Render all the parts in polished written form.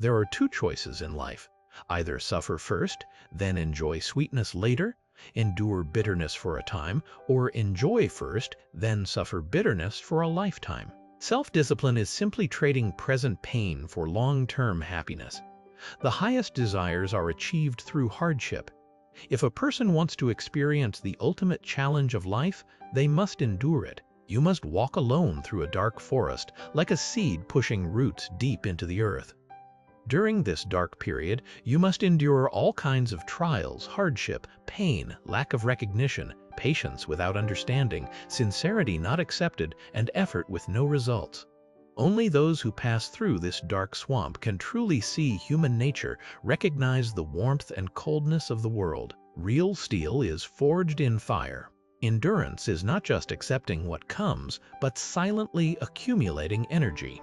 There are two choices in life. Either suffer first, then enjoy sweetness later, endure bitterness for a time, or enjoy first, then suffer bitterness for a lifetime. Self-discipline is simply trading present pain for long-term happiness. The highest desires are achieved through hardship. If a person wants to experience the ultimate challenge of life, they must endure it. You must walk alone through a dark forest, like a seed pushing roots deep into the earth. During this dark period, you must endure all kinds of trials, hardship, pain, lack of recognition, patience without understanding, sincerity not accepted, and effort with no results. Only those who pass through this dark swamp can truly see human nature, recognize the warmth and coldness of the world. Real steel is forged in fire. Endurance is not just accepting what comes, but silently accumulating energy.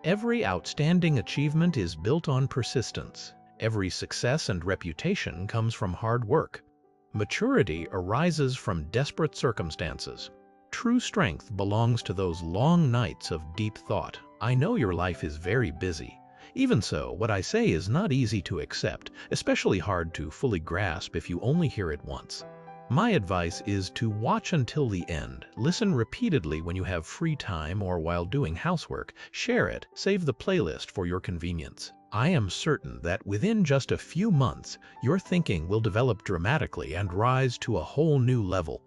Every outstanding achievement is built on persistence. Every success and reputation comes from hard work. Maturity arises from desperate circumstances. True strength belongs to those long nights of deep thought. I know your life is very busy. Even so, what I say is not easy to accept, especially hard to fully grasp if you only hear it once. My advice is to watch until the end, listen repeatedly when you have free time or while doing housework, share it, save the playlist for your convenience. I am certain that within just a few months, your thinking will develop dramatically and rise to a whole new level.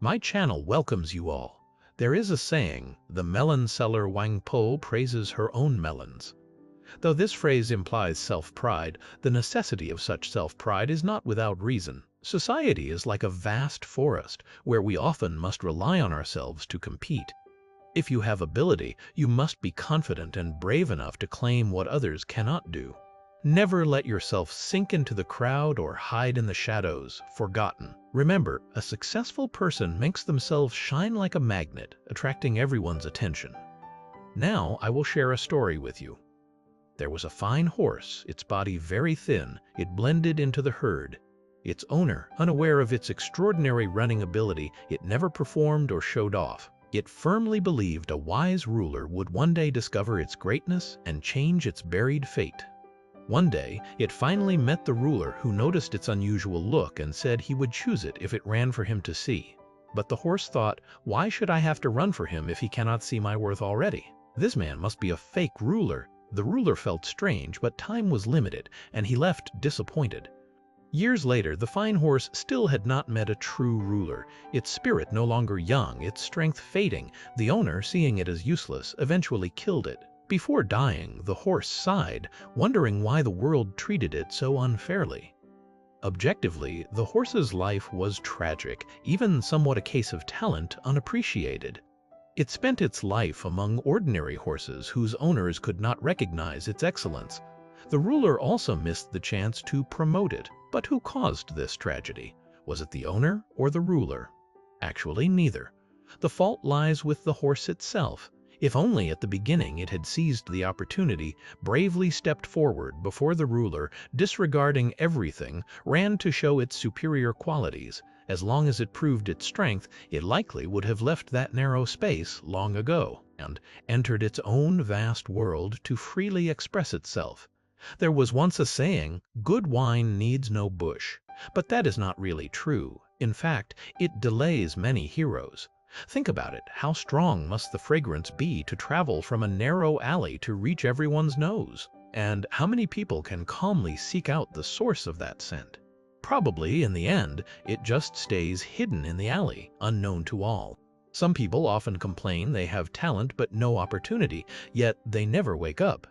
My channel welcomes you all. There is a saying, the melon seller Wang Po praises her own melons. Though this phrase implies self-pride, the necessity of such self-pride is not without reason. Society is like a vast forest, where we often must rely on ourselves to compete. If you have ability, you must be confident and brave enough to claim what others cannot do. Never let yourself sink into the crowd or hide in the shadows, forgotten. Remember, a successful person makes themselves shine like a magnet, attracting everyone's attention. Now I will share a story with you. There was a fine horse, its body very thin. It blended into the herd. Its owner, unaware of its extraordinary running ability, it never performed or showed off. It firmly believed a wise ruler would one day discover its greatness and change its buried fate. One day, it finally met the ruler, who noticed its unusual look and said he would choose it if it ran for him to see. But the horse thought, why should I have to run for him if he cannot see my worth already? This man must be a fake ruler. The ruler felt strange, but time was limited, and he left disappointed. Years later, the fine horse still had not met a true ruler. Its spirit no longer young, its strength fading. The owner, seeing it as useless, eventually killed it. Before dying, the horse sighed, wondering why the world treated it so unfairly. Objectively, the horse's life was tragic, even somewhat a case of talent unappreciated. It spent its life among ordinary horses whose owners could not recognize its excellence. The ruler also missed the chance to promote it. But who caused this tragedy? Was it the owner or the ruler? Actually, neither. The fault lies with the horse itself. If only at the beginning it had seized the opportunity, bravely stepped forward before the ruler, disregarding everything, ran to show its superior qualities. As long as it proved its strength, it likely would have left that narrow space long ago and entered its own vast world to freely express itself. There was once a saying, good wine needs no bush, but that is not really true. In fact, it delays many heroes. Think about it, how strong must the fragrance be to travel from a narrow alley to reach everyone's nose? And how many people can calmly seek out the source of that scent? Probably, in the end, it just stays hidden in the alley, unknown to all. Some people often complain they have talent but no opportunity, yet they never wake up.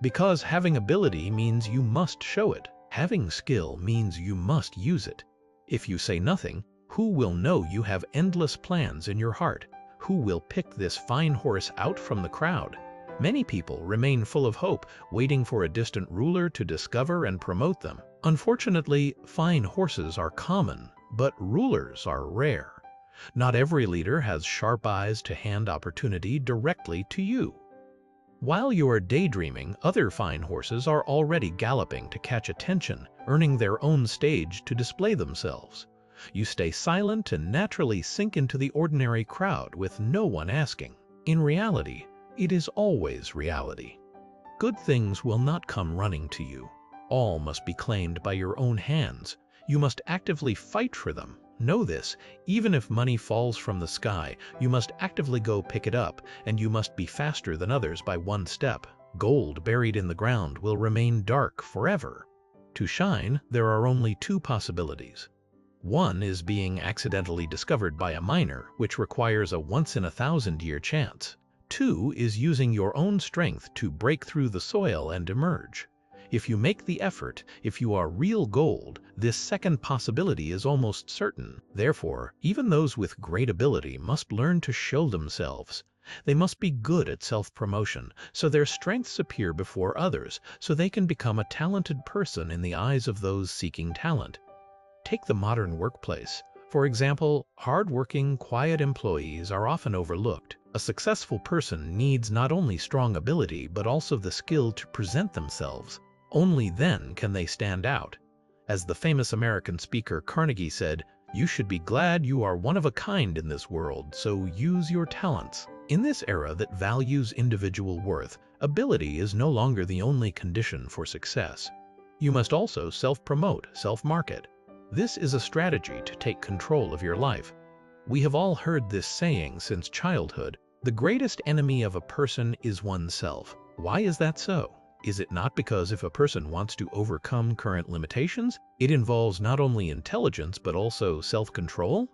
Because having ability means you must show it. Having skill means you must use it. If you say nothing, who will know you have endless plans in your heart? Who will pick this fine horse out from the crowd? Many people remain full of hope, waiting for a distant ruler to discover and promote them. Unfortunately, fine horses are common, but rulers are rare. Not every leader has sharp eyes to hand opportunity directly to you. While you are daydreaming, other fine horses are already galloping to catch attention, earning their own stage to display themselves. You stay silent and naturally sink into the ordinary crowd with no one asking. In reality, it is always reality. Good things will not come running to you. All must be claimed by your own hands. You must actively fight for them. Know this, even if money falls from the sky, you must actively go pick it up, and you must be faster than others by one step. Gold buried in the ground will remain dark forever. To shine, there are only two possibilities. One is being accidentally discovered by a miner, which requires a once-in-a-thousand-year chance. Two is using your own strength to break through the soil and emerge. If you make the effort, if you are real gold, this second possibility is almost certain. Therefore, even those with great ability must learn to show themselves. They must be good at self-promotion, so their strengths appear before others, so they can become a talented person in the eyes of those seeking talent. Take the modern workplace. For example, hard-working, quiet employees are often overlooked. A successful person needs not only strong ability, but also the skill to present themselves. Only then can they stand out. As the famous American speaker Carnegie said, "You should be glad you are one of a kind in this world, so use your talents." In this era that values individual worth, ability is no longer the only condition for success. You must also self-promote, self-market. This is a strategy to take control of your life. We have all heard this saying since childhood: the greatest enemy of a person is oneself. Why is that so? Is it not because if a person wants to overcome current limitations, it involves not only intelligence but also self-control?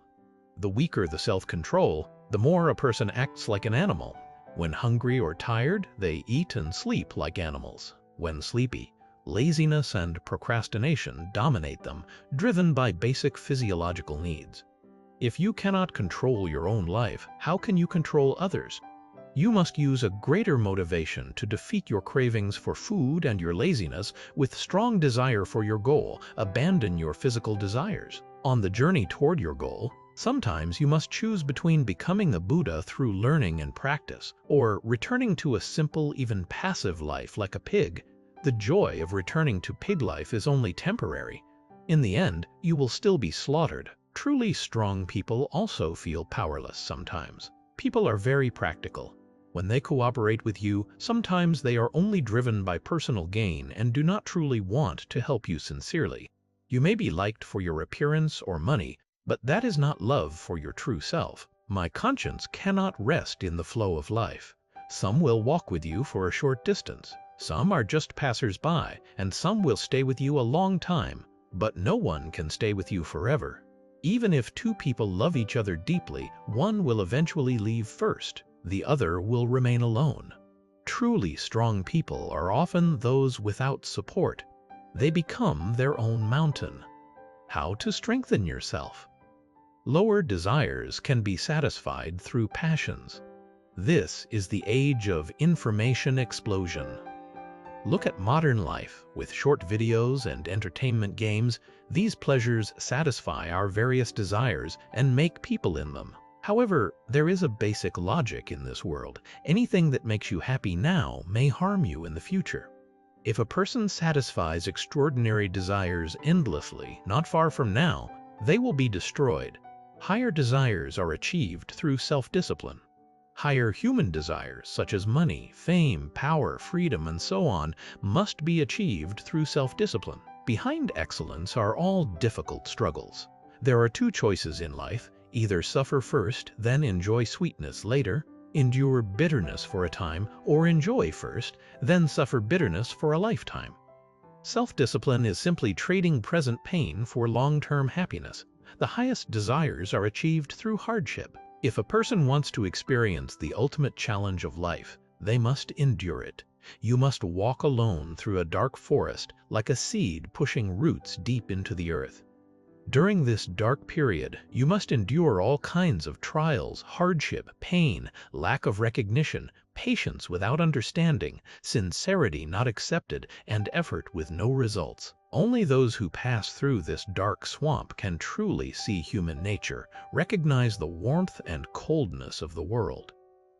The weaker the self-control, the more a person acts like an animal. When hungry or tired, they eat and sleep like animals. When sleepy, laziness and procrastination dominate them, driven by basic physiological needs. If you cannot control your own life, how can you control others? You must use a greater motivation to defeat your cravings for food and your laziness with strong desire for your goal. Abandon your physical desires. On the journey toward your goal, sometimes you must choose between becoming a Buddha through learning and practice, or returning to a simple, even passive life like a pig. The joy of returning to pig life is only temporary. In the end, you will still be slaughtered. Truly strong people also feel powerless sometimes. People are very practical. When they cooperate with you, sometimes they are only driven by personal gain and do not truly want to help you sincerely. You may be liked for your appearance or money, but that is not love for your true self. My conscience cannot rest in the flow of life. Some will walk with you for a short distance. Some are just passers-by, and some will stay with you a long time. But no one can stay with you forever. Even if two people love each other deeply, one will eventually leave first. The other will remain alone. Truly strong people are often those without support. They become their own mountain. How to strengthen yourself? Lower desires can be satisfied through passions. This is the age of information explosion. Look at modern life. With short videos and entertainment games, these pleasures satisfy our various desires and make people in them. However, there is a basic logic in this world. Anything that makes you happy now may harm you in the future. If a person satisfies extraordinary desires endlessly, not far from now, they will be destroyed. Higher desires are achieved through self-discipline. Higher human desires, such as money, fame, power, freedom, and so on, must be achieved through self-discipline. Behind excellence are all difficult struggles. There are two choices in life: either suffer first, then enjoy sweetness later, endure bitterness for a time, or enjoy first, then suffer bitterness for a lifetime. Self-discipline is simply trading present pain for long-term happiness. The highest desires are achieved through hardship. If a person wants to experience the ultimate challenge of life, they must endure it. You must walk alone through a dark forest like a seed pushing roots deep into the earth. During this dark period, you must endure all kinds of trials, hardship, pain, lack of recognition, patience without understanding, sincerity not accepted, and effort with no results. Only those who pass through this dark swamp can truly see human nature, recognize the warmth and coldness of the world.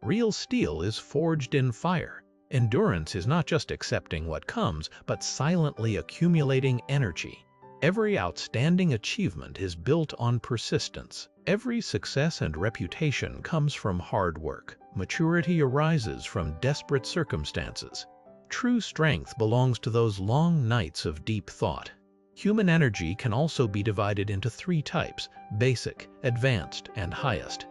Real steel is forged in fire. Endurance is not just accepting what comes, but silently accumulating energy. Every outstanding achievement is built on persistence. Every success and reputation comes from hard work. Maturity arises from desperate circumstances. True strength belongs to those long nights of deep thought. Human energy can also be divided into three types: basic, advanced, and highest.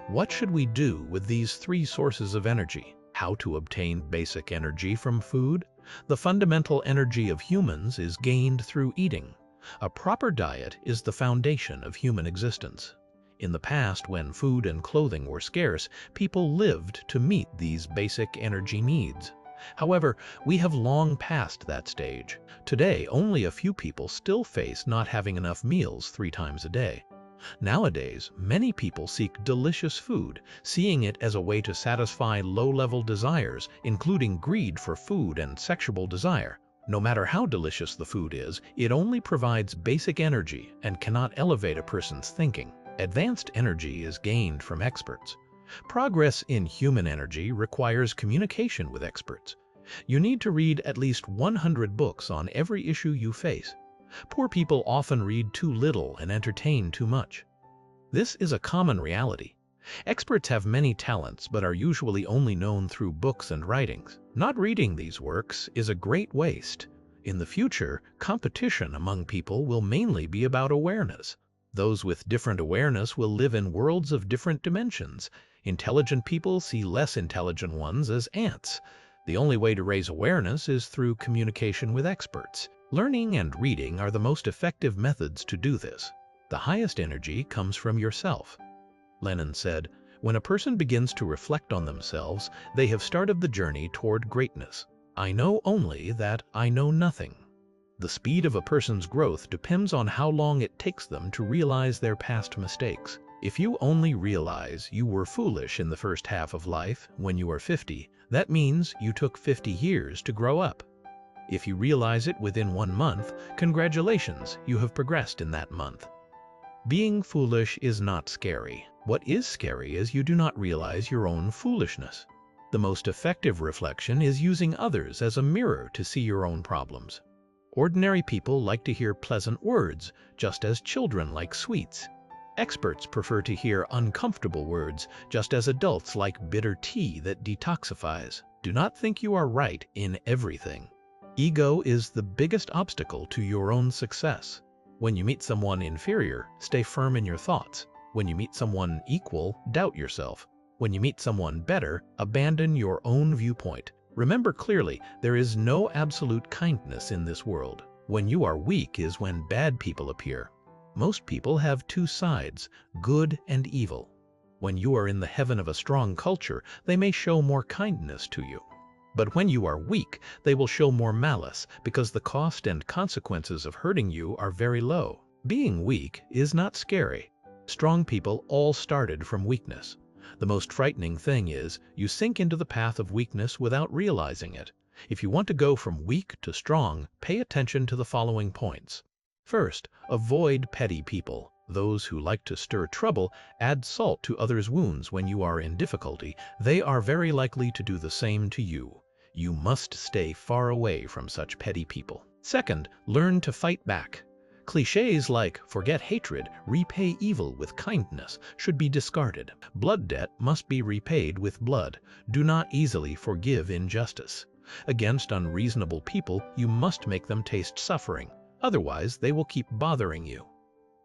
What should we do with these three sources of energy? How to obtain basic energy from food? The fundamental energy of humans is gained through eating. A proper diet is the foundation of human existence. In the past, when food and clothing were scarce, people lived to meet these basic energy needs. However, we have long passed that stage. Today, only a few people still face not having enough meals 3 times a day. Nowadays, many people seek delicious food, seeing it as a way to satisfy low-level desires, including greed for food and sexual desire. No matter how delicious the food is, it only provides basic energy and cannot elevate a person's thinking. Advanced energy is gained from experts. Progress in human energy requires communication with experts. You need to read at least 100 books on every issue you face. Poor people often read too little and entertain too much. This is a common reality. Experts have many talents but are usually only known through books and writings. Not reading these works is a great waste. In the future, competition among people will mainly be about awareness. Those with different awareness will live in worlds of different dimensions. Intelligent people see less intelligent ones as ants. The only way to raise awareness is through communication with experts. Learning and reading are the most effective methods to do this. The highest energy comes from yourself. Lenin said, "When a person begins to reflect on themselves, they have started the journey toward greatness. I know only that I know nothing." The speed of a person's growth depends on how long it takes them to realize their past mistakes. If you only realize you were foolish in the first half of life when you are 50, that means you took 50 years to grow up. If you realize it within 1 month, congratulations, you have progressed in that month. Being foolish is not scary. What is scary is you do not realize your own foolishness. The most effective reflection is using others as a mirror to see your own problems. Ordinary people like to hear pleasant words, just as children like sweets. Experts prefer to hear uncomfortable words, just as adults like bitter tea that detoxifies. Do not think you are right in everything. Ego is the biggest obstacle to your own success. When you meet someone inferior, stay firm in your thoughts. When you meet someone equal, doubt yourself. When you meet someone better, abandon your own viewpoint. Remember clearly, there is no absolute kindness in this world. When you are weak is when bad people appear. Most people have 2 sides, good and evil. When you are in the heaven of a strong culture, they may show more kindness to you. But when you are weak, they will show more malice because the cost and consequences of hurting you are very low. Being weak is not scary. Strong people all started from weakness. The most frightening thing is you sink into the path of weakness without realizing it. If you want to go from weak to strong, pay attention to the following points. First, avoid petty people. Those who like to stir trouble add salt to others' wounds when you are in difficulty. They are very likely to do the same to you. You must stay far away from such petty people. Second, learn to fight back. Clichés like "forget hatred, repay evil with kindness" should be discarded. Blood debt must be repaid with blood. Do not easily forgive injustice. Against unreasonable people, you must make them taste suffering. Otherwise, they will keep bothering you.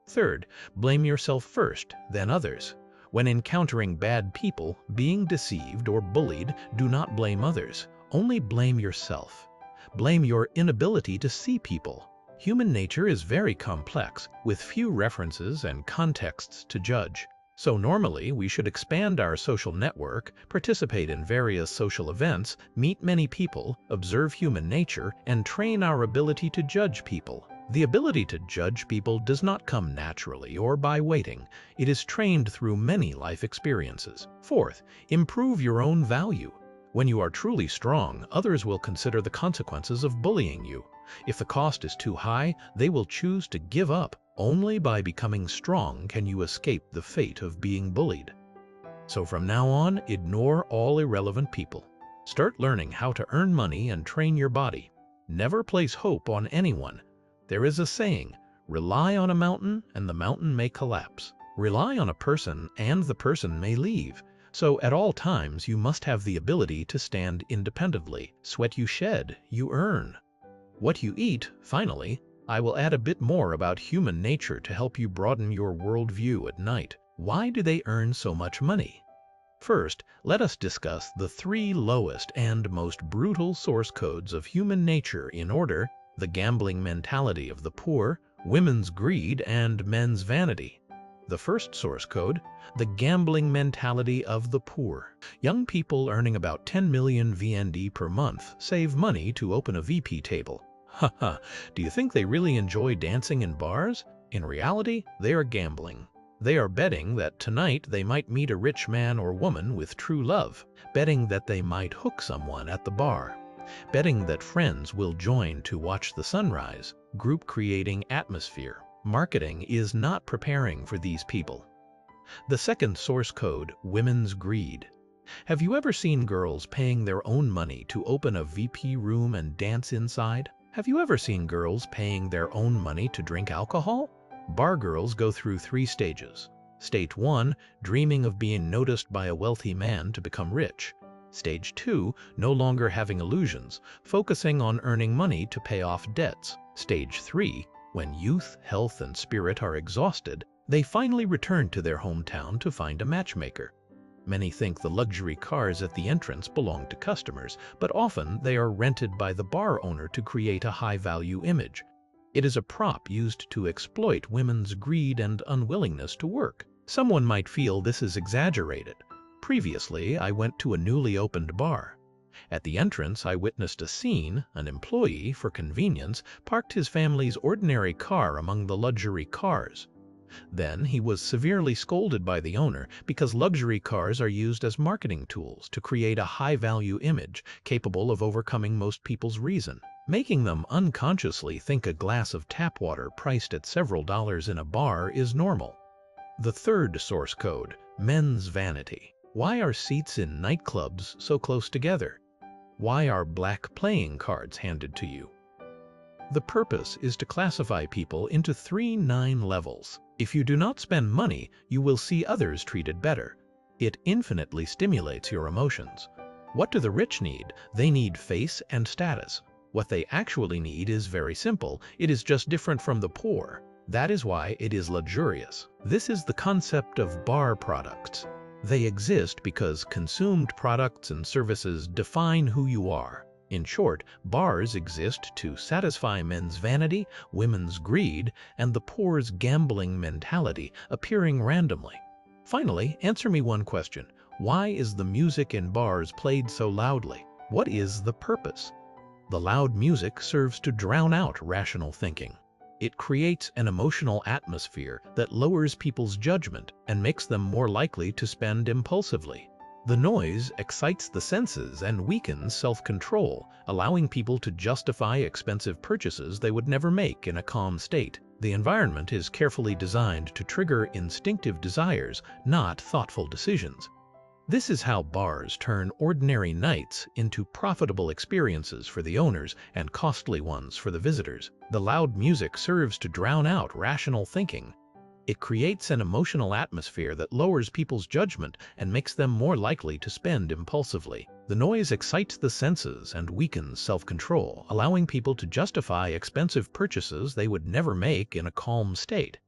Third, blame yourself first, then others. When encountering bad people, being deceived or bullied, do not blame others. Only blame yourself. Blame your inability to see people. Human nature is very complex, with few references and contexts to judge. So normally, we should expand our social network, participate in various social events, meet many people, observe human nature, and train our ability to judge people. The ability to judge people does not come naturally or by waiting. It is trained through many life experiences. Fourth, improve your own value. When you are truly strong, others will consider the consequences of bullying you. If the cost is too high, they will choose to give up. Only by becoming strong can you escape the fate of being bullied. So from now on, ignore all irrelevant people. Start learning how to earn money and train your body. Never place hope on anyone. There is a saying, rely on a mountain and the mountain may collapse. Rely on a person and the person may leave. So at all times you must have the ability to stand independently. Sweat you shed, you earn. What you eat, finally, I will add a bit more about human nature to help you broaden your worldview at night. Why do they earn so much money? First, let us discuss the three lowest and most brutal source codes of human nature in order: the gambling mentality of the poor, women's greed, and men's vanity. The first source code, the gambling mentality of the poor. Young people earning about 10 million VND per month save money to open a VP table. Haha, do you think they really enjoy dancing in bars? In reality, they are gambling. They are betting that tonight they might meet a rich man or woman with true love, betting that they might hook someone at the bar, betting that friends will join to watch the sunrise, group creating atmosphere. Marketing is not preparing for these people. The second source code, women's greed. Have you ever seen girls paying their own money to open a VP room and dance inside? Have you ever seen girls paying their own money to drink alcohol? Bar girls go through 3 stages. Stage 1, dreaming of being noticed by a wealthy man to become rich. Stage 2, no longer having illusions, focusing on earning money to pay off debts. Stage 3, when youth, health, and spirit are exhausted, they finally return to their hometown to find a matchmaker. Many think the luxury cars at the entrance belong to customers, but often they are rented by the bar owner to create a high-value image. It is a prop used to exploit women's greed and unwillingness to work. Someone might feel this is exaggerated. Previously, I went to a newly opened bar. At the entrance, I witnessed a scene. An employee, for convenience, parked his family's ordinary car among the luxury cars. Then he was severely scolded by the owner because luxury cars are used as marketing tools to create a high-value image capable of overcoming most people's reason, making them unconsciously think a glass of tap water priced at several dollars in a bar is normal. The third source code, men's vanity. Why are seats in nightclubs so close together? Why are black playing cards handed to you? The purpose is to classify people into 3 levels. If you do not spend money, you will see others treated better. It infinitely stimulates your emotions. What do the rich need? They need face and status. What they actually need is very simple. It is just different from the poor. That is why it is luxurious. This is the concept of bar products. They exist because consumed products and services define who you are. In short, bars exist to satisfy men's vanity, women's greed, and the poor's gambling mentality appearing randomly. Finally, answer me one question. Why is the music in bars played so loudly? What is the purpose? The loud music serves to drown out rational thinking. It creates an emotional atmosphere that lowers people's judgment and makes them more likely to spend impulsively. The noise excites the senses and weakens self-control, allowing people to justify expensive purchases they would never make in a calm state. The environment is carefully designed to trigger instinctive desires, not thoughtful decisions. This is how bars turn ordinary nights into profitable experiences for the owners and costly ones for the visitors. The loud music serves to drown out rational thinking. It creates an emotional atmosphere that lowers people's judgment and makes them more likely to spend impulsively. The noise excites the senses and weakens self-control, allowing people to justify expensive purchases they would never make in a calm state.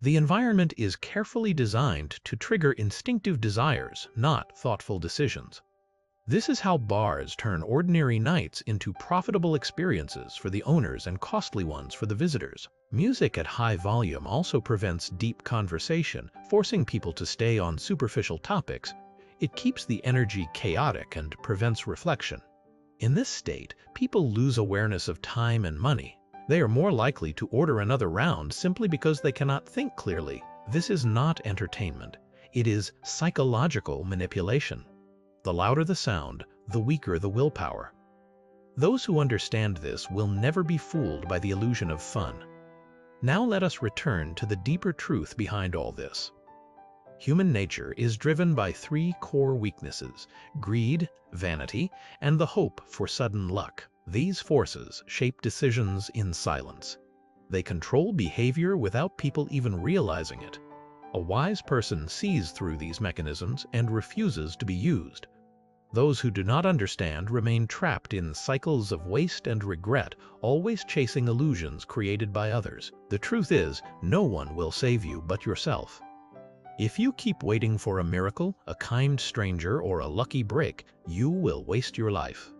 The environment is carefully designed to trigger instinctive desires, not thoughtful decisions. This is how bars turn ordinary nights into profitable experiences for the owners and costly ones for the visitors. Music at high volume also prevents deep conversation, forcing people to stay on superficial topics. It keeps the energy chaotic and prevents reflection. In this state, people lose awareness of time and money. They are more likely to order another round simply because they cannot think clearly. This is not entertainment. It is psychological manipulation. The louder the sound, the weaker the willpower. Those who understand this will never be fooled by the illusion of fun. Now let us return to the deeper truth behind all this. Human nature is driven by 3 core weaknesses: greed, vanity, and the hope for sudden luck. These forces shape decisions in silence. They control behavior without people even realizing it. A wise person sees through these mechanisms and refuses to be used. Those who do not understand remain trapped in cycles of waste and regret, always chasing illusions created by others. The truth is, no one will save you but yourself. If you keep waiting for a miracle, a kind stranger, or a lucky break, you will waste your life.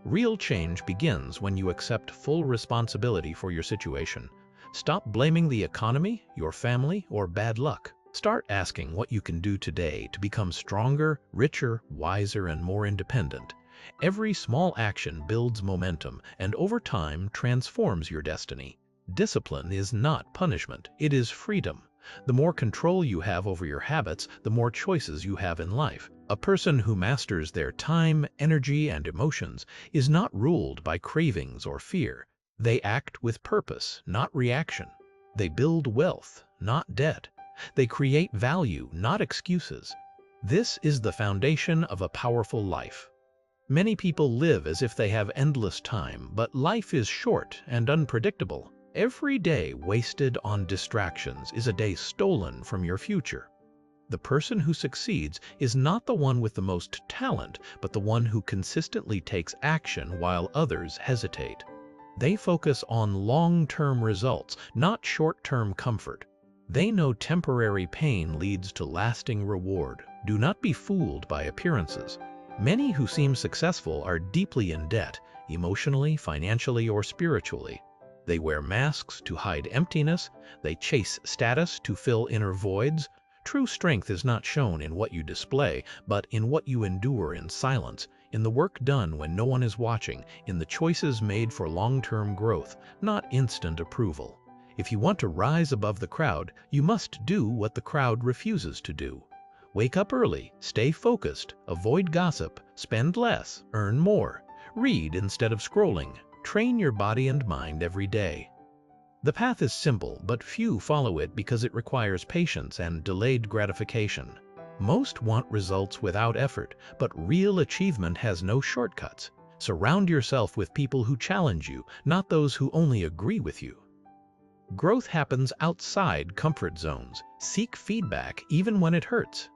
Real change begins when you accept full responsibility for your situation. Stop blaming the economy, your family, or bad luck. Start asking what you can do today to become stronger, richer, wiser, and more independent. Every small action builds momentum and over time transforms your destiny. Discipline is not punishment, it is freedom. The more control you have over your habits, the more choices you have in life. A person who masters their time, energy, and emotions is not ruled by cravings or fear. They act with purpose, not reaction. They build wealth, not debt. They create value, not excuses. This is the foundation of a powerful life. Many people live as if they have endless time, but life is short and unpredictable. Every day wasted on distractions is a day stolen from your future. The person who succeeds is not the one with the most talent, but the one who consistently takes action while others hesitate. They focus on long-term results, not short-term comfort. They know temporary pain leads to lasting reward. Do not be fooled by appearances. Many who seem successful are deeply in debt, emotionally, financially, or spiritually. They wear masks to hide emptiness. They chase status to fill inner voids. True strength is not shown in what you display, but in what you endure in silence, in the work done when no one is watching, in the choices made for long-term growth, not instant approval. If you want to rise above the crowd, you must do what the crowd refuses to do. Wake up early, stay focused, avoid gossip, spend less, earn more, read instead of scrolling, train your body and mind every day. The path is simple, but few follow it because it requires patience and delayed gratification. Most want results without effort, but real achievement has no shortcuts. Surround yourself with people who challenge you, not those who only agree with you. Growth happens outside comfort zones. Seek feedback even when it hurts.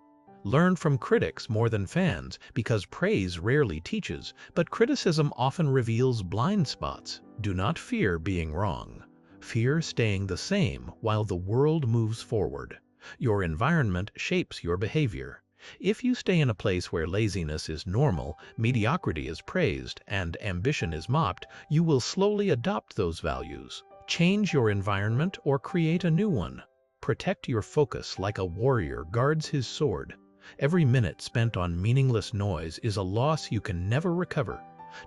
Learn from critics more than fans, because praise rarely teaches, but criticism often reveals blind spots. Do not fear being wrong. Fear staying the same while the world moves forward. Your environment shapes your behavior. If you stay in a place where laziness is normal, mediocrity is praised, and ambition is mocked, you will slowly adopt those values. Change your environment or create a new one. Protect your focus like a warrior guards his sword. Every minute spent on meaningless noise is a loss you can never recover.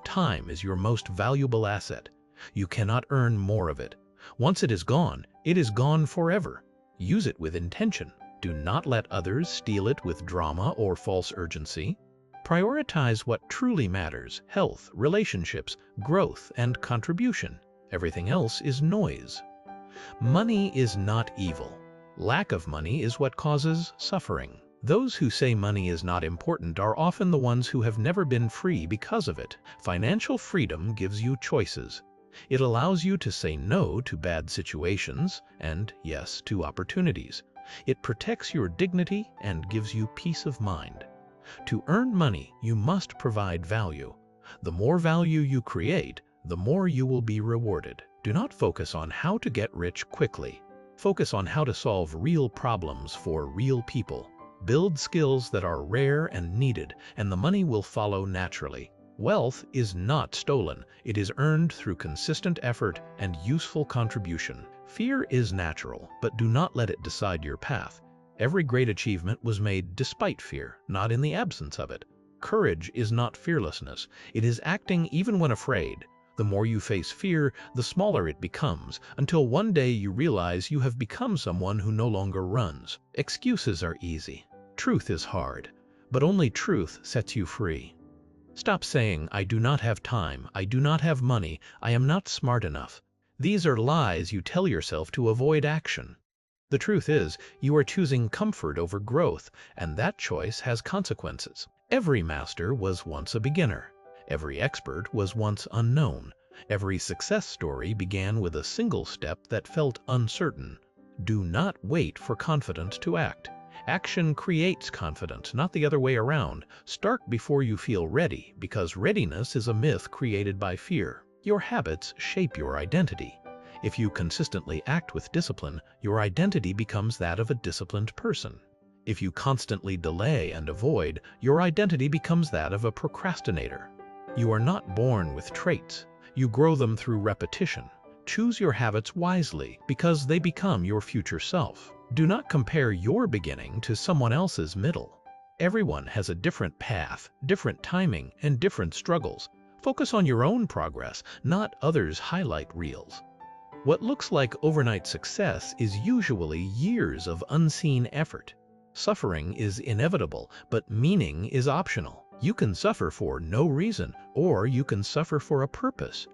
Time is your most valuable asset. You cannot earn more of it. Once it is gone forever. Use it with intention. Do not let others steal it with drama or false urgency. Prioritize what truly matters: health, relationships, growth, and contribution. Everything else is noise. Money is not evil. Lack of money is what causes suffering. Those who say money is not important are often the ones who have never been free because of it. Financial freedom gives you choices. It allows you to say no to bad situations and yes to opportunities. It protects your dignity and gives you peace of mind. To earn money, you must provide value. The more value you create, the more you will be rewarded. Do not focus on how to get rich quickly. Focus on how to solve real problems for real people. Build skills that are rare and needed, and the money will follow naturally. Wealth is not stolen. It is earned through consistent effort and useful contribution. Fear is natural, but do not let it decide your path. Every great achievement was made despite fear, not in the absence of it. Courage is not fearlessness. It is acting even when afraid. The more you face fear, the smaller it becomes, until one day you realize you have become someone who no longer runs. Excuses are easy. Truth is hard, but only truth sets you free. Stop saying, "I do not have time, I do not have money, I am not smart enough." These are lies you tell yourself to avoid action. The truth is, you are choosing comfort over growth, and that choice has consequences. Every master was once a beginner. Every expert was once unknown. Every success story began with a single step that felt uncertain. Do not wait for confidence to act. Action creates confidence, not the other way around. Start before you feel ready, because readiness is a myth created by fear. Your habits shape your identity. If you consistently act with discipline, your identity becomes that of a disciplined person. If you constantly delay and avoid, your identity becomes that of a procrastinator. You are not born with traits. You grow them through repetition. Choose your habits wisely, because they become your future self. Do not compare your beginning to someone else's middle. Everyone has a different path, different timing, and different struggles. Focus on your own progress, not others' highlight reels. What looks like overnight success is usually years of unseen effort. Suffering is inevitable, but meaning is optional. You can suffer for no reason, or you can suffer for a purpose.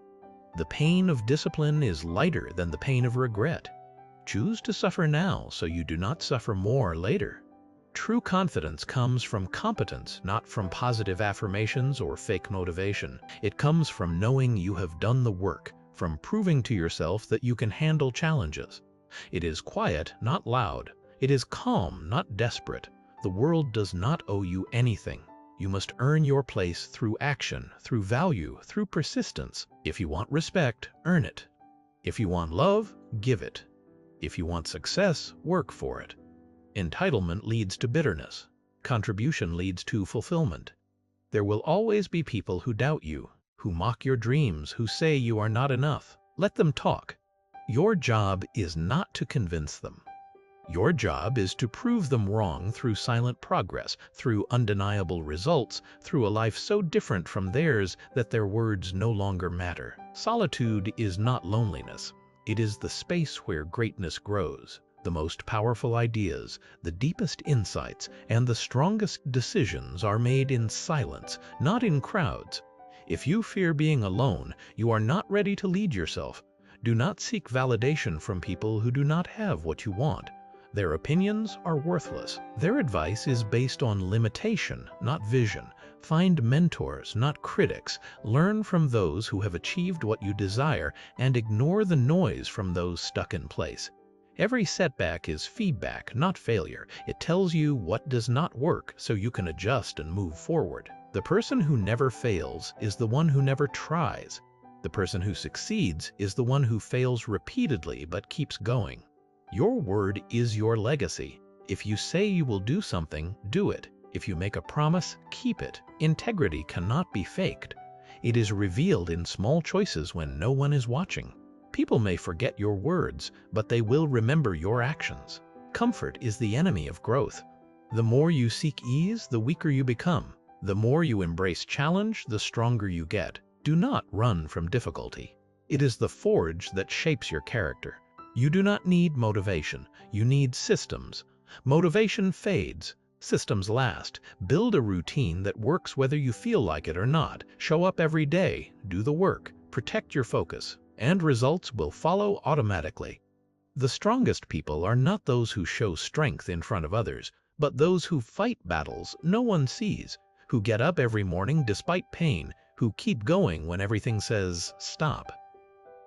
The pain of discipline is lighter than the pain of regret. Choose to suffer now so you do not suffer more later. True confidence comes from competence, not from positive affirmations or fake motivation. It comes from knowing you have done the work, from proving to yourself that you can handle challenges. It is quiet, not loud. It is calm, not desperate. The world does not owe you anything. You must earn your place through action, through value, through persistence. If you want respect, earn it. If you want love, give it. If you want success, work for it. Entitlement leads to bitterness. Contribution leads to fulfillment. There will always be people who doubt you, who mock your dreams, who say you are not enough. Let them talk. Your job is not to convince them. Your job is to prove them wrong through silent progress, through undeniable results, through a life so different from theirs that their words no longer matter. Solitude is not loneliness. It is the space where greatness grows. The most powerful ideas, the deepest insights, and the strongest decisions are made in silence, not in crowds. If you fear being alone, you are not ready to lead yourself. Do not seek validation from people who do not have what you want. Their opinions are worthless. Their advice is based on limitation, not vision. Find mentors, not critics. Learn from those who have achieved what you desire and ignore the noise from those stuck in place. Every setback is feedback, not failure. It tells you what does not work so you can adjust and move forward. The person who never fails is the one who never tries. The person who succeeds is the one who fails repeatedly but keeps going. Your word is your legacy. If you say you will do something, do it. If you make a promise, keep it. Integrity cannot be faked. It is revealed in small choices when no one is watching. People may forget your words, but they will remember your actions. Comfort is the enemy of growth. The more you seek ease, the weaker you become. The more you embrace challenge, the stronger you get. Do not run from difficulty. It is the forge that shapes your character. You do not need motivation. You need systems. Motivation fades. Systems last. Build a routine that works whether you feel like it or not. Show up every day. Do the work. Protect your focus. And results will follow automatically. The strongest people are not those who show strength in front of others, but those who fight battles no one sees, who get up every morning despite pain, who keep going when everything says stop.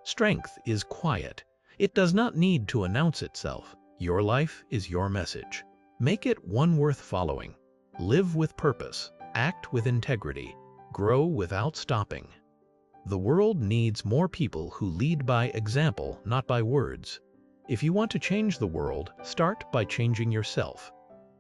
Strength is quiet. It does not need to announce itself. Your life is your message. Make it one worth following. Live with purpose. Act with integrity. Grow without stopping. The world needs more people who lead by example, not by words. If you want to change the world, start by changing yourself.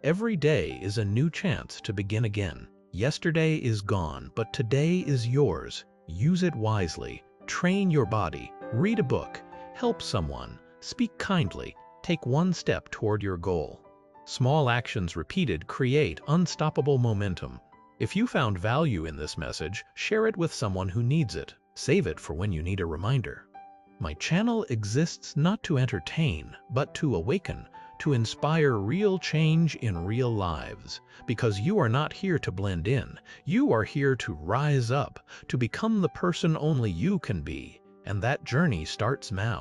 Every day is a new chance to begin again. Yesterday is gone, but today is yours. Use it wisely. Train your body. Read a book. Help someone. Speak kindly. Take one step toward your goal. Small actions repeated create unstoppable momentum. If you found value in this message, share it with someone who needs it. Save it for when you need a reminder. My channel exists not to entertain, but to awaken, to inspire real change in real lives. Because you are not here to blend in. You are here to rise up, to become the person only you can be. And that journey starts now.